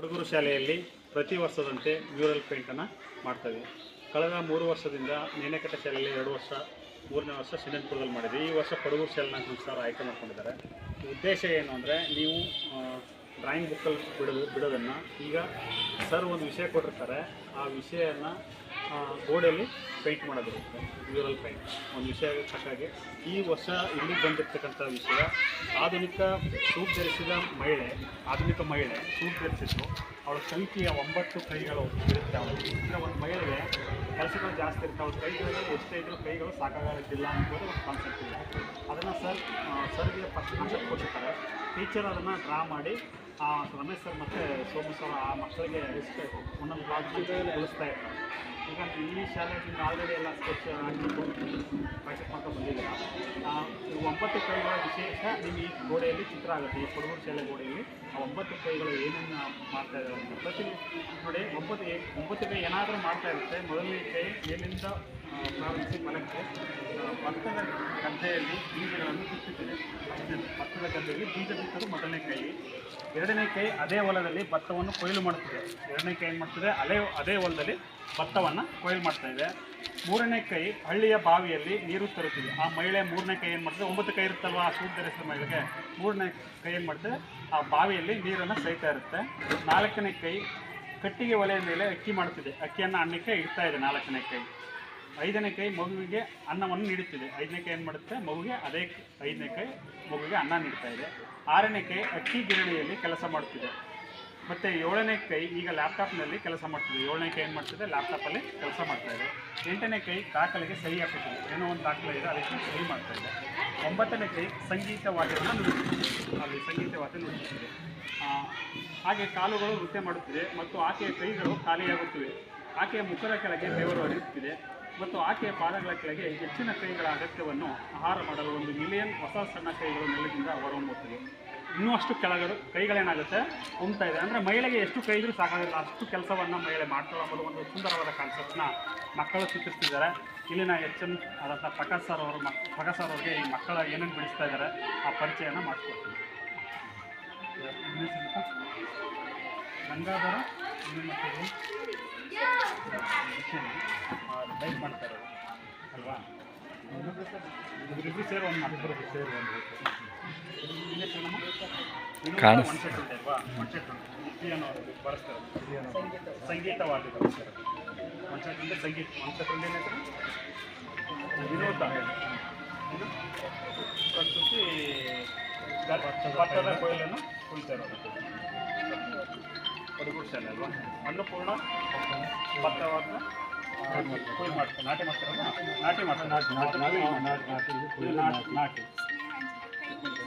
ಕೊಡಗೂರು ಶಾಲೆಯಲ್ಲಿ ಪ್ರತಿ ವರ್ಷದಂತೆ ಮ್ಯೂರಲ್ ಪೇಂಟನ್ನು ಮಾಡ್ತೇವೆ. ಕಳೆದ 3 ವರ್ಷದಿಂದ ನೇನೆಕಟ್ಟೆ ಶಾಲೆಯಲ್ಲಿ 2 ವರ್ಷ, 3ನೇ ವರ್ಷ ಸಿಂಧನಪುರದಲ್ಲಿ ಮಾಡಿದ್ವಿ. ಈ ವರ್ಷ ಕೊಡಗೂರು ಶಾಲೆನ ಸರ್ ಆಯ್ಕೆ ಮಾಡ್ಕೊಂಡಿದ್ದಾರೆ. ಉದ್ದೇಶ ಏನು ಅಂದರೆ, ನೀವು ಡ್ರಾಯಿಂಗ್ ಬುಕ್ಕಲ್ಲಿ ಬಿಡೋದನ್ನು ಈಗ ಸರ್ ಒಂದು ವಿಷಯ ಕೊಟ್ಟಿರ್ತಾರೆ, ಆ ವಿಷಯನ ಗೋಡೆಯಲ್ಲಿ ಪೇಂಟ್ ಮಾಡೋದಿರುತ್ತೆ. ಮ್ಯೂರಲ್ ಪೇಂಟ್ ಒಂದು ವಿಷಯ ತಕ್ಕಾಗೆ ಈ ವರ್ಷ ಇಲ್ಲಿ ಬಂದಿರ್ತಕ್ಕಂಥ ವಿಷಯ ಆಧುನಿಕ ಸೂಟ್ ಧರಿಸಿದ ಮಹಿಳೆ, ಸೂಟ್ ಧರಿಸಿದ್ದು ಅವಳ ಸಂಖ್ಯೆಯ 9 ಕೈಗಳು ಇರುತ್ತೆ. ಅವಳಿಗೆ ಈಗ ಒಂದು ಮಹಿಳೆಗೆ ಕೆಲಸಗಳು ಜಾಸ್ತಿ ಇರುತ್ತೆ, ಅವ್ರ ಕೈಗಳಲ್ಲಿ ಎಷ್ಟೇ ಇದ್ರೂ ಕೈಗಳು ಸಾಕಾಗೋದಿಲ್ಲ ಅನ್ನೋದು ಒಂದು ಕಾನ್ಸೆಪ್ಟ್ ಇದೆ. ಅದನ್ನು ಸರ್ಗೆ ಫಸ್ಟ್ ಕಾನ್ಸೆಪ್ಟ್ ಕೊಟ್ಟಿರ್ತಾರೆ. ಟೀಚರ್ ಅದನ್ನು ಡ್ರಾ ಮಾಡಿ ರಮೇಶ್ ಸರ್ ಮತ್ತು ಸೋಮು ಸರ್ ಆ ಮಕ್ಕಳಿಗೆ ಒಂದೊಂದು ಕ್ಲಾಸ್ ಕಲಿಸ್ತಾ ಇರ್ತಾರೆ. ಈಗ ಈ ಶಾಲೆಯಿಂದ ಆಲ್ರೆಡಿ ಎಲ್ಲ ಸ್ಕೆಚ್ ಹಾಕಿಕೊಂಡು ಪ್ರಾಕ್ಟೀಸ್ ಮಾಡ್ಕೊಂಡು ಬಂದಿದ್ದೀರಾ. 9 ಕೈಗಳ ವಿಶೇಷ ನಿಮ್ಮ ಈ ಗೋಡೆಯಲ್ಲಿ ಚಿತ್ರ ಆಗುತ್ತೆ. ಈ ಕೊಡಗೂರು ಶಾಲೆ ಗೋಡೆಯಲ್ಲಿ ಆ 9 ಕೈಗಳು ಏನೇನು ಮಾಡ್ತಾ ಇದ್ದಾರೆ ಅಂತ ಪ್ರತಿ ನೋಡಿ. 9 ಕೈ ಏನಾದರೂ ಮಾಡ್ತಾ ಇರುತ್ತೆ. ಮೊದಲನೇ ಕೈ ಮೇಲಿಂದ ಪ್ರಾರಂಭಿಸಿ ಫಲಕ್ಕೆ ಭತ್ತದ ಗದ್ದೆಯಲ್ಲಿ ಬೀಜಗಳನ್ನು ಬಿತ್ತುತ್ತದೆ. ಭತ್ತದ ಗದ್ದೆಯಲ್ಲಿ ಬೀಜ ಬಿತ್ತೋದು ಮೊದಲನೇ ಕೈ. 2ನೇ ಕೈ ಅದೇ ಹೊಲದಲ್ಲಿ ಭತ್ತವನ್ನು ಕೊಯ್ಲು ಮಾಡುತ್ತದೆ. 2ನೇ ಕೈ ಏನು ಮಾಡ್ತದೆ, ಅದೇ ಹೊಲದಲ್ಲಿ ಭತ್ತವನ್ನು ಕೊಯ್ಲು ಮಾಡ್ತಾಯಿದೆ. 3ನೇ ಕೈ ಹಳ್ಳಿಯ ಬಾವಿಯಲ್ಲಿ ನೀರು ತರುತ್ತದೆ. ಆ ಮಹಿಳೆ 3ನೇ ಕೈ ಏನು ಮಾಡ್ತದೆ, 9 ಕೈ ಇರುತ್ತಲ್ವ ಆ ಸೂಟ್ ಧರಿಸಿದ ಮಹಿಳೆಗೆ 3ನೇ ಕೈ ಏನು ಮಾಡ್ತದೆ, ಆ ಬಾವಿಯಲ್ಲಿ ನೀರನ್ನು ಸಹಿತಾ ಇರುತ್ತೆ. 4ನೇ ಕೈ ಕಟ್ಟಿಗೆ ಒಲೆಯ ಮೇಲೆ ಅಕ್ಕಿ ಮಾಡುತ್ತಿದೆ. ಅಕ್ಕಿಯನ್ನು ಅನ್ನಕ್ಕೆ ಇಡ್ತಾ ಇದೆ 4ನೇ ಕೈ. 5ನೇ ಕೈ ಮಗುವಿಗೆ ಅನ್ನವನ್ನು ನೀಡುತ್ತಿದೆ. 5ನೇ ಕೈ ಏನು ಮಾಡುತ್ತೆ, ಮಗುವಿಗೆ 5ನೇ ಕೈ ಮಗುವಿಗೆ ಅನ್ನ ನೀಡ್ತಾ ಇದೆ. 6ನೇ ಕೈ ಅಕ್ಕಿ ಗಿರಣಿಯಲ್ಲಿ ಕೆಲಸ ಮಾಡುತ್ತಿದೆ. ಮತ್ತು 7ನೇ ಕೈ ಈಗ ಲ್ಯಾಪ್ಟಾಪ್ನಲ್ಲಿ ಕೆಲಸ ಮಾಡ್ತಿದೆ. 7ನೇ ಕೈ ಏನು ಮಾಡ್ತಿದೆ, ಲ್ಯಾಪ್ಟಾಪಲ್ಲಿ ಕೆಲಸ ಮಾಡ್ತಾಯಿದೆ. 8ನೇ ಕೈ ದಾಖಲೆಗೆ ಸಹಿ ಹಾಕುತ್ತಿದೆ. ಏನೋ ಒಂದು ದಾಖಲೆ ಇದೆ, ಅದಕ್ಕೆ ಸಹಿ ಮಾಡ್ತಾಯಿದೆ. 9ನೇ ಕೈ ಸಂಗೀತ ವಾದ್ಯವನ್ನು ನುಡಿಸುತ್ತಿದೆ. ಅಲ್ಲಿ ಸಂಗೀತ ವಾದ್ಯ ನುಡಿಸುತ್ತಿದೆ. ಹಾಗೆ ಕಾಲುಗಳು ನೃತ್ಯ ಮಾಡುತ್ತಿದೆ ಮತ್ತು ಆಕೆಯ ಕೈಗಳು ಖಾಲಿಯಾಗುತ್ತಿವೆ. ಆಕೆಯ ಮುಖದ ಕೆಳಗೆ ಬೆವರು ಹರಿಯುತ್ತಿದೆ ಮತ್ತು ಆಕೆಯ ಪಾದಗಳ ಕೆಳಗೆ ಹೆಚ್ಚಿನ ಕೈಗಳ ಅಗತ್ಯವನ್ನು ಆಹಾರ ಮಾಡಲು 1 ಮಿಲಿಯನ್ ಹೊಸ ಸಣ್ಣ ಕೈಗಳು ನೆಲದಿಂದ ಹೊರಹೊಮ್ಮುತ್ತಿವೆ. ಇನ್ನೂ ಅಷ್ಟು ಕೈಗಳೇನಾಗುತ್ತೆ, ಹೊಮ್ತಾ ಇದೆ. ಅಂದರೆ ಮಹಿಳೆಗೆ ಎಷ್ಟು ಕೈ ಇದ್ರೂ ಸಾಕಾಗಲ್ಲ, ಅಷ್ಟು ಕೆಲಸವನ್ನು ಮಹಿಳೆ ಮಾಡ್ತಾಳೆ ಅನ್ನೋದು ಒಂದು ಸುಂದರವಾದ ಕಾನ್ಸೆಪ್ಟ್ನ ಮಕ್ಕಳು ಚಿತ್ರಿಸ್ತಿದ್ದಾರೆ. ಇಲ್ಲಿನ HM ಆದಂಥ ಪ್ರಕಾಶ್ ಸರ್ ಅವ್ರಿಗೆ ಈ ಮಕ್ಕಳ ಏನೇನು ಬಿಡಿಸ್ತಾ ಇದ್ದಾರೆ ಆ ಪರಿಚಯನ ಮಾಡಿಸ್ಕೊಡ್ತೀವಿ. ಗಂಗಾಧರ ಲೈಕ್ ಮಾಡ್ತಾರೆ ಅಲ್ವಾ, ಇಬ್ಬರು ಸೇರಿ ಒಂದು ಒನ್ ಸೆಟ್ ಇದೆ ಅಲ್ವಾ, ಒನ್ ಸೆಟ್ ಬರೆಸ್ತಾರೆ. ಸಂಗೀತವಾಗಿದೆ ಒನ್ ಸೆಟ್ ಅಂದರೆ ಸಂಗೀತ. ಒನ್ ಸೆಟ್ ಏನಾಯ್ತು, ವಿನೋದ ಇದು ಪ್ರಸ್ತುತಿ ಭತ್ತದ ಕೊಯ್ಲನ್ನು ಕುಳಿತಾ ಇರೋದು. ಕೊಡಗೂರು ಶಾಲೆ ಅಲ್ವಾ, ಅನ್ನಪೂರ್ಣ ಭತ್ತವಾದ ಕೊಯ್ಲು ಮಾಡ್ತಾರೆ. ನಾಟಿ ನಾಟಿ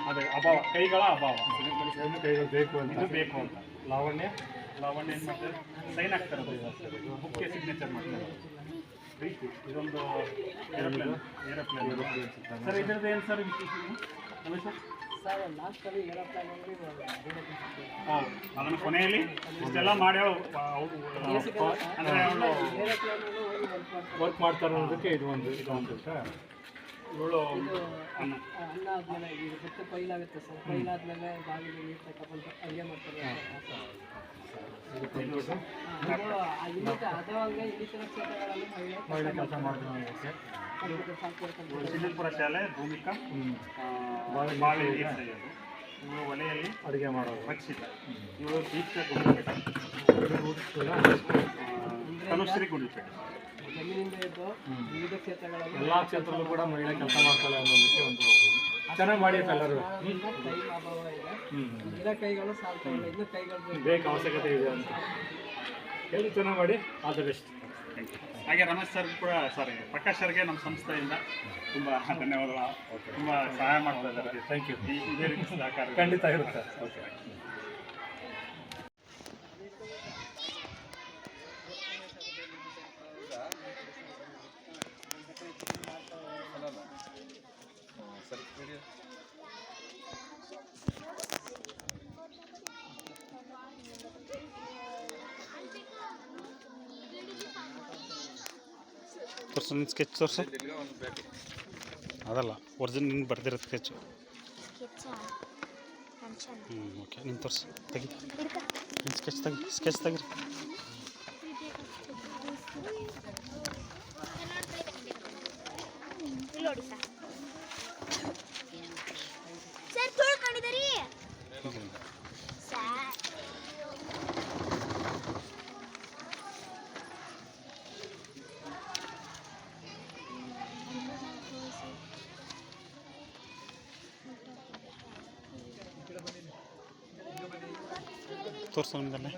ಅದೇ ಅಭಾವ, ಕೈಗಳ ಅಭಾವ, ಕೈಗಳು ಬೇಕು ಅಂತ ಲಾವಣ್ಯ ಏನು ಮಾಡ್ತಾರೆ, ಸೈನ್ ಆಗ್ತಾರೆ, ಬುಕ್ಗೆ ಸಿಗ್ನೇಚರ್ ಮಾಡ್ತಾರೆ. ಪ್ರೀತಿ ಇದೊಂದು ಏರೋಪ್ಲೇನ್ ಸರ್. ಇದ್ರದ್ದು ಏನು ಸರ್ ವಿಶೇಷ ಸರ್? ಅದನ್ನು ಕೊನೆಯಲ್ಲಿ ಇಷ್ಟೆಲ್ಲ ಮಾಡಿ ಅಂದರೆ ಅವಳು ವರ್ಕ್ ಮಾಡ್ತಾರೆ ಅನ್ನೋದಕ್ಕೆ ಇದು ಒಂದು ಸರ್. ಇವಳು ಅನ್ನ ಆದಮೇಲೆ ಈಗ ಭತ್ತ ಕೊಯ್ಲಾಗುತ್ತೆ ಸರ್. ಕೊಯ್ಲಾದ್ಮೇಲೆ ಬಾವಿಗೆ ನೀರು ತಗೊಂಡು ಅಡುಗೆ ಮಾಡ್ತಾರೆ. ಸಿಂಧನಪುರ ಶಾಲೆ ಭೂಮಿಕಾ ಬಾವಿ ಇವರು ಒಲೆಯಲ್ಲಿ ಅಡುಗೆ ಮಾಡೋದು. ರಕ್ಷಿತ ಇವರು ದೀಕ್ಷಾ ತನುಶ್ರೀ ಗುಂಡ್ಲುಪೇಟೆ. ಜಮೀನಿಂದ ಇದ್ದು ವಿವಿಧ ಕ್ಷೇತ್ರಗಳಲ್ಲಿ ಎಲ್ಲ ಕ್ಷೇತ್ರದಲ್ಲೂ ಕೂಡ ಮಹಿಳೆ ಕೆಲಸ ಮಾಡ್ತಾಳೆ ಅನ್ನೋದಕ್ಕೆ ಒಂದು ಚೆನ್ನಾಗಿ ಮಾಡಿತ್ತು ಎಲ್ಲರೂ. ಕೈ ಅಭಾವ ಇದೆ, ಇರೋ ಕೈಗಳು ಸಾಲ್ತಾ ಇಲ್ಲ, ಇನ್ನೂ ಕೈಗಳು ಬೇಕು, ಅವಶ್ಯಕತೆ ಇದೆ ಅಂತ ಹೇಳಿ ಚೆನ್ನಾಗಿ ಮಾಡಿ. All the best. ಹಾಗೆ ರಮೇಶ್ ಸರ್ ಕೂಡ, ಪ್ರಕಾಶ್ ಸರ್ಗೆ ನಮ್ಮ ಸಂಸ್ಥೆಯಿಂದ ತುಂಬ ಧನ್ಯವಾದಗಳು. ತುಂಬ ಸಹಾಯ ಮಾಡ್ತಾ ಇದ್ದಾರೆ. Thank you. ಇದೇ ರೀತಿ ಸಹಕಾರ ಖಂಡಿತ ಇರುತ್ತೆ. ಓಕೆ. ತೋರ್ಸು ಸ್ಕೆಚ್ ತೋರ್ಸು. ಅದಲ್ಲ, ಒರಿಜಿನಲ್ ಬರ್ದಿರೋ ಸ್ಕೆಚ್ಚು. ಓಕೆ ನೀನು ತೋರಿಸಿ ತೆಗಿ ನೀನು ಸ್ಕೆಚ್ ತೆಗಿರಿ ಸರ್ ತೊಳ್ಕೊಂಡಿದ್ದೀರಿ ಸರ್ ತೋರಿಸೋ ನಿಮ್ದಲ್ಲೇ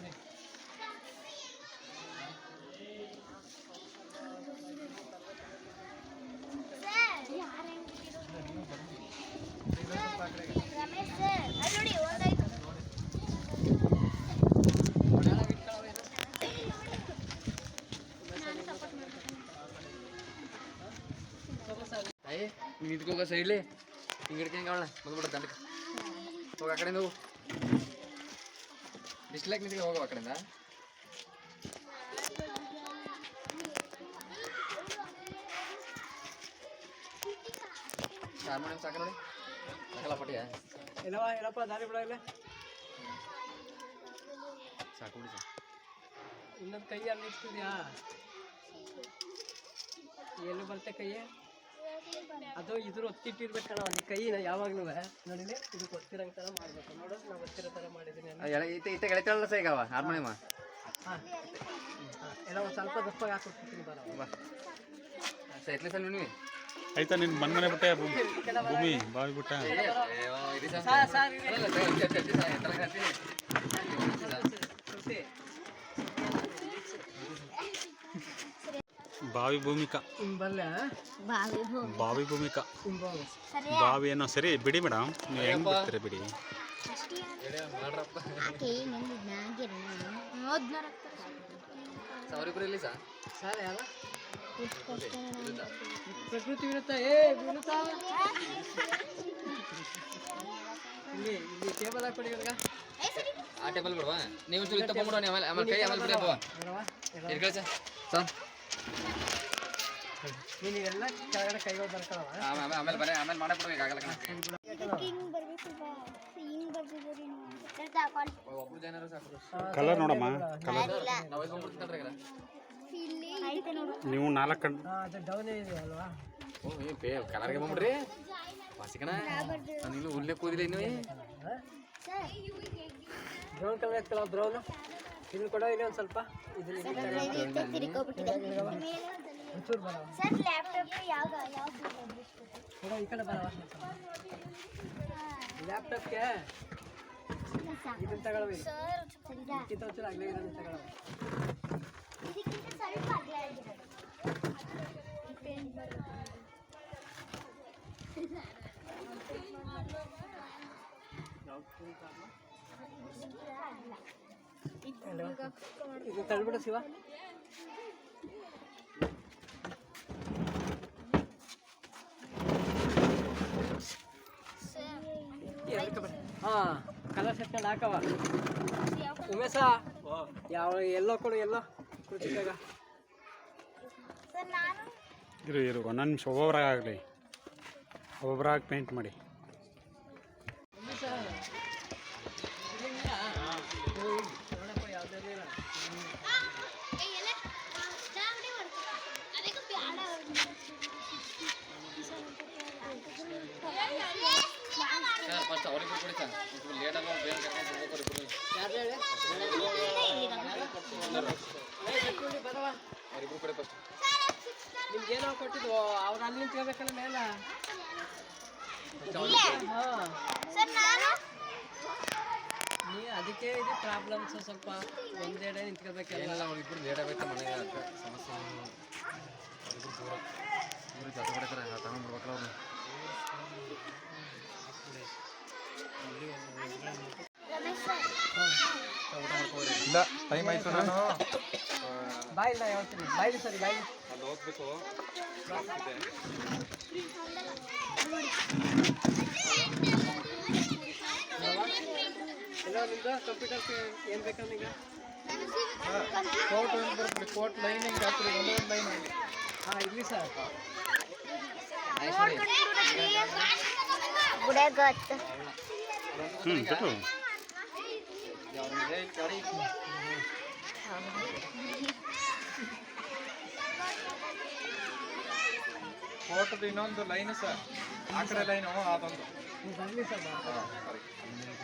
ರಮೇಶ್ ಸರ್ ಅಲ್ಲಿ ನೋಡಿ ಒಂದಾಯ್ತು ತಾಯಿ ನೀನು ನಿಂತ್ಕೋಗ ಸೈಡ್ಲಿ ಹಿಂಗೆ ಹಿಡ್ಕೊಂಡು ಅವಳ ಬಂದ್ಬಿಡ ದಂಡಕ್ಕೆ ಹೋಗಿ ಆ ಕಡೆಯಿಂದ ಹೋಗು ಬಿಸ್ಲಾಕ್ ನಿಂತ್ಕೊಂಡು ಹೋಗು ಆ ಕಡೆಯಿಂದ ಹಾರ್ಮೋನಿಯಂ ಸಾಕ ನೋಡಿ ಸಾಕಲ್ಲ ಪಟ್ಟಿಯ ಎಲ್ಲವಾ ಎಲ್ಲಪ್ಪ ದಾರಿ ಬಿಡ ಇಲ್ಲ ಸಾಕು ಬಿಡಿ ಸರ್ ಇನ್ನೊಂದು ಕೈ ಅಲ್ಲಿ ಇಡ್ತಿದ್ಯಾ ಎಲ್ಲಿ ಬರುತ್ತೆ ಕೈ ಅದು ಇದ್ರ ಒತ್ತಿಟ್ಟಿರ್ಬೇಕು ಕಣ ಈ ಕೈನ ಯಾವಾಗ್ಲೂ ನೋಡಿಲಿ ಇದು ಗೊತ್ತಿರಂಗೆ ಥರ ಮಾಡ್ಬೇಕು ನೋಡು ನಾವು ಗೊತ್ತಿರೋ ಥರ ಮಾಡಿದ್ದೀನಿ ಈತ ಗೆಳತಿಯಲ್ಲ ಸರ್ ಈಗ ಅವ ಹಾರ್ಮೋನಿಯಮ ಹಾಂ ಎಲ್ಲ ಒಂದು ಸ್ವಲ್ಪ ದಪ್ಪಾಗಿ ಹಾಕೊಡ್ತೀನಿ ಬರೋ ಬಾ ಸರ್ ಎತ್ಲಿ ಸರ್ ನೀವು ಆಯ್ತಾ ನೀನು ಮನೆ ಬಿಟ್ಟೆ ಭೂಮಿ ಬಾವಿ ಬಿಟ್ಟ ಬಾವಿ ಭೂಮಿಕಾ ಹಿಂಬಲ್ಲ ಬಾವಿ ಭೂಮಿಕಾ ಹಿಂಬೋಗ ಬಾವಿ ಏನೋ ಸರಿ ಬಿಡಿ ಮೇಡಮ್ ನೀವು ಹೆಂಗೆ ಬಿಡ್ತೀರಿ ಬಿಡಿ ಅವರಿಬ್ಬರು ಸರ್ ಸರ್ ಯಾರ ಪ್ರಕೃತಿ ವಿರುದ್ಧ ವಿರುದ್ಧ ಇಲ್ಲಿ ಇಲ್ಲಿ ಟೇಬಲ್ ಹಾಕೊಡಿ ಇವಾಗ ಆ ಟೇಬಲ್ ಬಿಡುವ ನೀವು ಚೂರು ತಗೊಂಡ್ಬಿಡುವ ಆಮೇಲೆ ಆಮೇಲೆ ಕೈ ಆಮೇಲೆ ಬಿಡಿ ಅಪ್ಪ ಇರ್ಕೊಳ್ಳಿ ಸರ್ ಸರ್ ನೀನು ಇವೆಲ್ಲ ಕೆಳಗಡೆ ಕೈಗಳು ಬರ್ತಾವ ಆಮೇಲೆ ಆಮೇಲೆ ಬರೀ ಆಮೇಲೆ ಮಾಡಕ್ಕೆ ಬಿಡ್ಬೇಕು ಆಗಲ್ಲ ಹಿಂಗ್ ಬರ್ಬೇಕು ಹಿಂಗ್ ಬರ್ತಿದ್ದೀರಿ ಒಬ್ರು ಜನರು ಸಾಕು ಕಲರ್ ನೋಡಮ್ಮ ಕಲರ್ ನಾವು ಬಂದ್ಬಿಡ್ತೀವಿ ಇಲ್ಲಿ ಐತೆ ನೋಡು ನೀವು 4 ಕಣ್ ಅದು ಡೌನ್ ಇದೆ ಅಲ್ವಾ ಓ ಕಲರ್ಗೆ ಬಂದ್ಬಿಡ್ರಿ ವಾಸಿಕನ ನೀನು ಉಲ್ಲೆ ಕೂದಿಲ್ಲ ಇನ್ನು ಸರ್ ಬ್ರೌನ್ ಕಲರ್ ಆಗ್ತಲ್ಲ ಬ್ರೌನ್ ಇದನ್ನ ಕೊಡೋ ಇಲ್ಲಿ ಒಂದು ಸ್ವಲ್ಪ ಇದನ್ನ ತಿರ್ಕೋಬಿಟ್ಟಿದೆ ಒಂಚೂರು ಬರವ ಸರ್ ಲ್ಯಾಪ್ಟಾಪ್ ಯಾವ್ದು ಕೊಡೋ ಈ ಕಡೆ ಬರವ ಲ್ಯಾಪ್ಟಾಪ್ಗೆ ಇದನ್ನ ತಗೊಳ್ಳಿ ಸರ್ ಸರಿದಾ ಇದಕ್ಕಿಂತ ಒಂಚೂರು ಆಗಲೇ ಇದನ್ನ ತಗೊಳ್ಳಿ ಇದಕ್ಕಿಂತ ಸ್ವಲ್ಪ ಅಗಲ ಆಗಿರೋದು ಪೆನ್ ಇದು ತಳ್ಬಿಡು ಶಿವ ಹಾಂ ಕಲರ್ ಸೆಟ್ಕೊಂಡು ಹಾಕವ ಉಮೇಶ ಯಾವ ಎಲ್ಲೋ ಕೊಡು ಎಲ್ಲೋ ಕೃತಿಕಾಗ ಸರ್ ನಾನು ಇರು ಒಂದೊಂದು ನಿಮಿಷ ಒಬ್ಬೊಬ್ರಾಗ ಆಗಲಿ ಒಬ್ಬೊಬ್ರಾಗ ಪೇಂಟ್ ಮಾಡಿ ಉಮೇಶ ನೋಡಪ್ಪ ಯಾವುದೇ ಇಲ್ಲ ಸರ್ ಫಸ್ಟ್ ಅವರಿಬ್ಬರು ಕೊಡಿ ಸರ್ ಲೇಟ್ ಆಗ ಬೇರೆ ಕರ್ಕೊಂಡು ಹೋಗ್ಬೇಕು ಯಾರು ಹೇಳಿ ಬರವ ಅವರಿಬ್ಬರು ಕೊಡಿ ಫಸ್ಟ್ ನಿಮ್ಗೇನೋ ಕೊಟ್ಟಿದ್ವು ಅವ್ರು ಅಲ್ಲಿ ನಿಂತ್ಕೋಬೇಕಲ್ಲ ಮೇಲೆ ಹಾಂ ಸರ್ ನಾನು ನೀ ಅದಕ್ಕೆ ಇದು ಪ್ರಾಬ್ಲಮ್ಸ್ ಸ್ವಲ್ಪ ಒಂದೆಡೆ ನಿಂತ್ಕೋಬೇಕಲ್ಲ ಏನಿಲ್ಲ ಅವರಿಬ್ಬರು ಲೇಟ್ ಆಗೈತೆ ಮನೆಗೆ ಸಮಸ್ಯೆ ಅವರಿಬ್ಬರು ದೂರ ಇವರು ಜಾಸ್ತಿ ಬಿಡ್ತಾರೆ ತಗೊಂಡ್ಬಿಡ್ಬೇಕಲ್ಲ ಅವ್ರು ರಮೇಶ್ ಸರ್ ಇಲ್ಲ ಟೈಮ್ ಆಯ್ತು ನಾನು ಬಾಯಿಲ್ಲ ಯಾವತ್ತೀನಿ ಬಾಯಿಲಿ ಸರಿ ಬಾಯಿಲಿ ಅಲ್ಲಿ ಹೋಗ್ಬೇಕು ಎಲ್ಲ ನಿಮ್ದು ಕಂಪ್ಯೂಟರ್ ಏನು ಬೇಕಂದ್ರೆ ಈಗ ಕೋರ್ಟ್ ಒಂದು ಬರ್ಬಿಡಿ ಕೋರ್ಟ್ ಲೈನಿಂಗ್ ಹಾಕ್ರಿ ಒಂದೊಂದು ಲೈನ್ ಆಗಿ ಹಾಂ ಇರಲಿ ಸರ್ ಗುಡೆ ಗೊತ್ತು ಬಿಟ್ಟು ಫೋಟೋದು ಇನ್ನೊಂದು ಲೈನ್ ಸರ್, ಆ ಕಡೆ ಲೈನು ಅದೊಂದು ಬರಲಿ ಸರ್ ಸರಿ.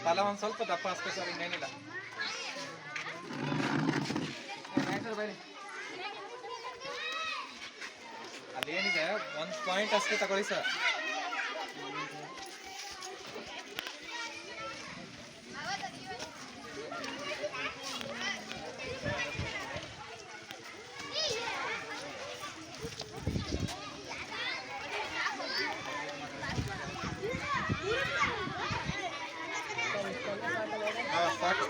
ತಲೆ ಒಂದು ಸ್ವಲ್ಪ ದಪ್ಪ ಅಷ್ಟೇ ಸರ್, ಇನ್ನೇನಿಲ್ಲ. ಅದೇನಿದೆ ಒಂದು ಪಾಯಿಂಟ್ ಅಷ್ಟೇ ತಗೊಳ್ಳಿ ಸರ್. ಸಾಕು.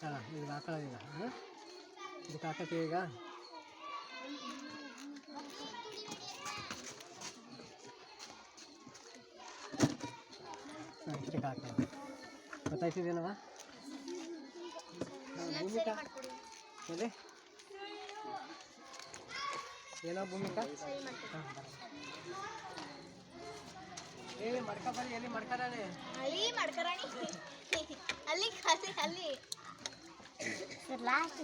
ಸರ್ ಅಲ್ಲ ಈಗ ಹಾಕೊಳ್ಳೋದಿಲ್ಲ, ಇದಕ್ಕೆ ಹಾಕತ್ತೀವಿ ಈಗ. ಇದಕ್ಕೆ ಹಾಕೋದು ಗೊತ್ತಾಯ್ತಿದೇನವ ಭೂಮಿಕಾ? ಅದೇ ಏನೋ ಭೂಮಿಕಾ? ಮಡ್ಕ ಬರೀ ಎಲ್ಲಿ ಮಡ್ಕರಾಣೆ ಅಲ್ಲಿ ಮಾಡ್ಕರಾಣಿ ಅಲ್ಲಿ ಖಾಲಿ ಅಲ್ಲಿ ಸರ್ ಲಾಸ್ಟ್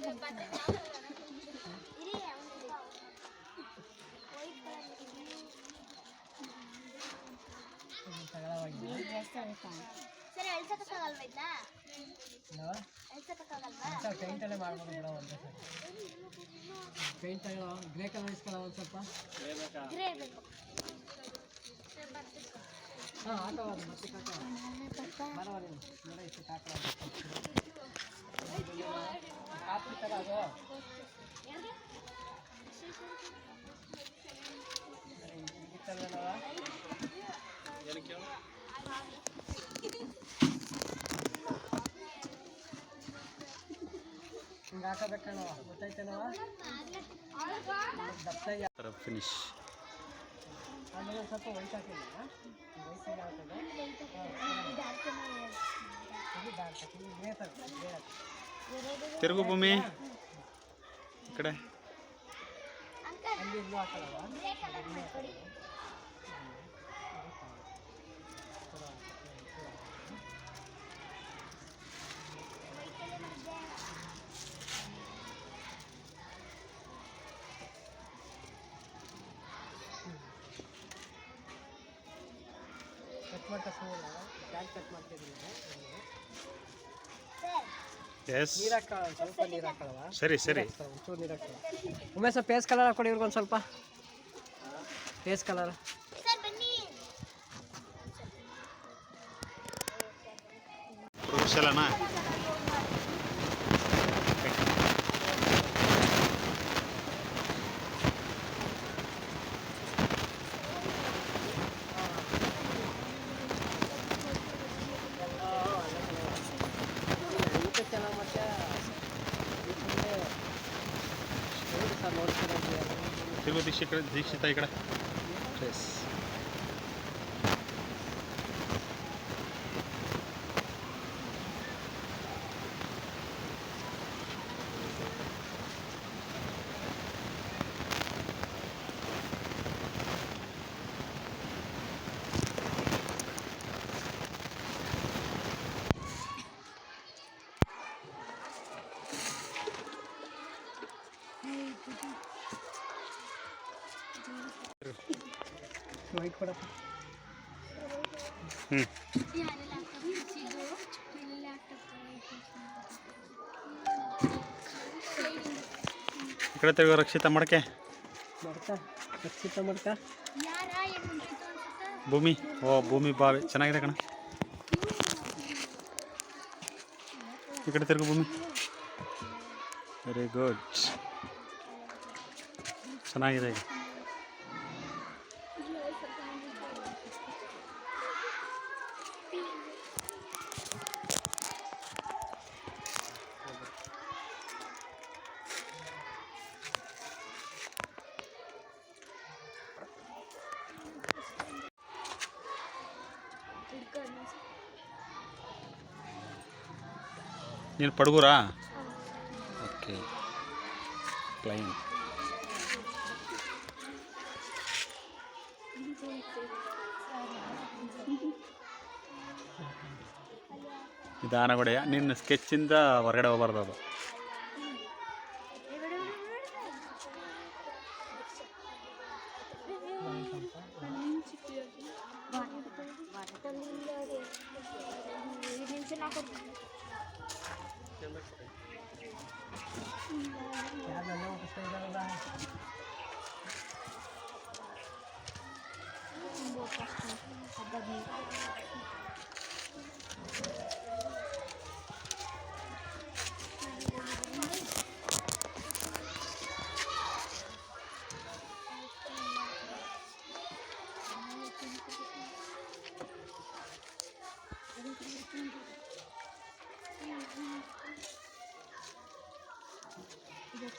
ಸರ್ ಎಳ್ಸಕ್ಕಾಗಲ್ವಾ? ಎಳ್ಸಕ್ಕಾಗಲ್ವಾ? ಪೇಂಟಲ್ಲೇ ಮಾಡ್ಬೋದು ಬಿಡ. ಒಂದೇ ಸರ್ ಪೇಂಟ್ ತಗೊಳ್ಳೋ, ಗ್ರೇ ಕಲರ್ ಇಸ್ಕೊಳ್ಳೋ ಒಂದು ಸ್ವಲ್ಪ. ಗ್ರೇ ಬೇಕು. ಹಾಂ ಹಾಕೋದು ಮತ್ತೆ ಬರೋವರಿ ನೋಡ ಇಷ್ಟು ಹಾಕೋದು. ಕಾಪಿ ತಗೋದು ಹಿಂಗೆ ಹಾಕೋಬೇಕಣ್ಣ, ಗೊತ್ತಾಯ್ತೇನವ? ದಪ್ಪ ಫಿನಿಶ್. ಆಮೇಲೆ ಒಂದು ಸ್ವಲ್ಪ ವೈಟ್ ಹಾಕಿಲ್ಲ, ವೈಟಿಗೆ ಹಾಕೋದು. ತಿರುಗು ಭೂಮಿ ಈ ಕಡೆ. ಅಲ್ಲಿ ಇಲ್ಲೂ ಹಾಕಲ್ಲವ? ಕಟ್ ಮಾಡ್ತಾ ಪ್ಯಾಂಟ್ ಕಟ್ ಮಾಡ್ತಿದ್ದೀನಿ. ಎಸ್ ನೀರು ಹಾಕೊಳ್ಳ, ಸ್ವಲ್ಪ ನೀರು ಹಾಕೊಳ್ಳವ? ಸರಿ ಸರಿ. ಒಂಚೂರು ನೀರು ಹಾಕೊಳ್ಳ. ಉಮೇಶ ಪೇಸ್ ಕಲರ್ ಹಾಕೊಡಿ ಇವ್ರಿಗೊಂದು ಸ್ವಲ್ಪ. ಪೇಸ್ ಕಲರ್ ಸರ್ ಬನ್ನಿ. ಕುಶಲನಾ? ಚೆನ್ನಾಗಿ ಮತ್ತೆ ಸರ್ ನೋಡ್ತೀರ. ತಿರುಗು ದೀಕ್ಷಿತ ಈ ಕಡೆ. ಎಸ್ ವೈಟ್ ಕೊಡಪ್ಪ. ಹ್ಞೂ ಈ ಕಡೆ ತೆಗೋ ರಕ್ಷಿತ ಮಡಕೆ. ಮಡ್ಕ ರಕ್ಷಿತ ಮಡ್ಕ. ಭೂಮಿ. ಓ ಭೂಮಿ ಬಾವಿ ಚೆನ್ನಾಗಿದೆ ಕಣ. ಈ ಕಡೆ ತಿರುಗು ಭೂಮಿ. ವೆರಿ ಗುಡ್, ಚೆನ್ನಾಗಿದೆ ಈಗ. ನೀನು ಪಡಗೂರಾ? ಓಕೆ. ಪ್ಲೈನ್. ನಿಧಾನಗೊಡೆಯ ನಿನ್ನ ಸ್ಕೆಚ್ಚಿಂದ ಹೊರಗಡೆ ಹೋಗ್ಬಾರ್ದು ಅದು.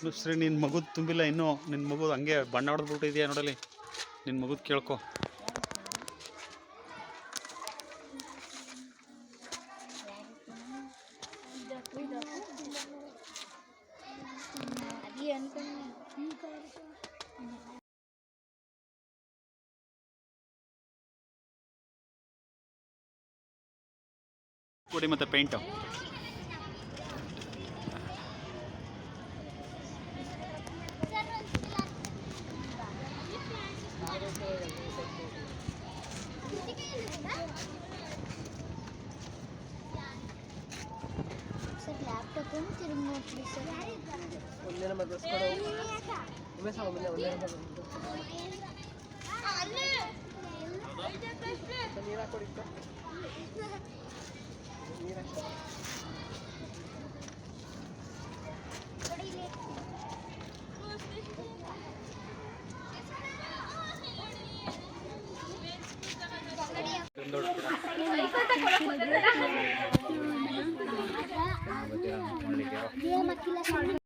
ನುಸ್ರಿ ನಿನ್ನ ಮಗುದು ತುಂಬಿಲ್ಲ ಇನ್ನೂ. ನಿನ್ನ ಮಗುದು ಹಂಗೆ ಬಣ್ಣ ಹೊಡೆದ್ಬಿಟ್ಟಿದೆಯಾ ನೋಡಲಿ. ನಿನ್ನ ಮಗುದು ಕೇಳ್ಕೊ. ಕೊಡಿ ಮತ್ತೆ ಪೇಂಟು. ಸರ್ ಲ್ಯಾಪ್ಟಾಪ್ ತಿರುಗಿ ನೋಡ್ತೀವಿ ಸರ್. ಒಂದೇ ನಂಬರ್ ಡ್ರೆಸ್ ಕೊಡು. ಉಮೇಶ ಒಂದೇ ನಂಬರ್ ನೀರು ಹಾಕೊಡಿ. ನೀರು ಹಾಕಿ ಮಕ್ಕಿಲ್ಲ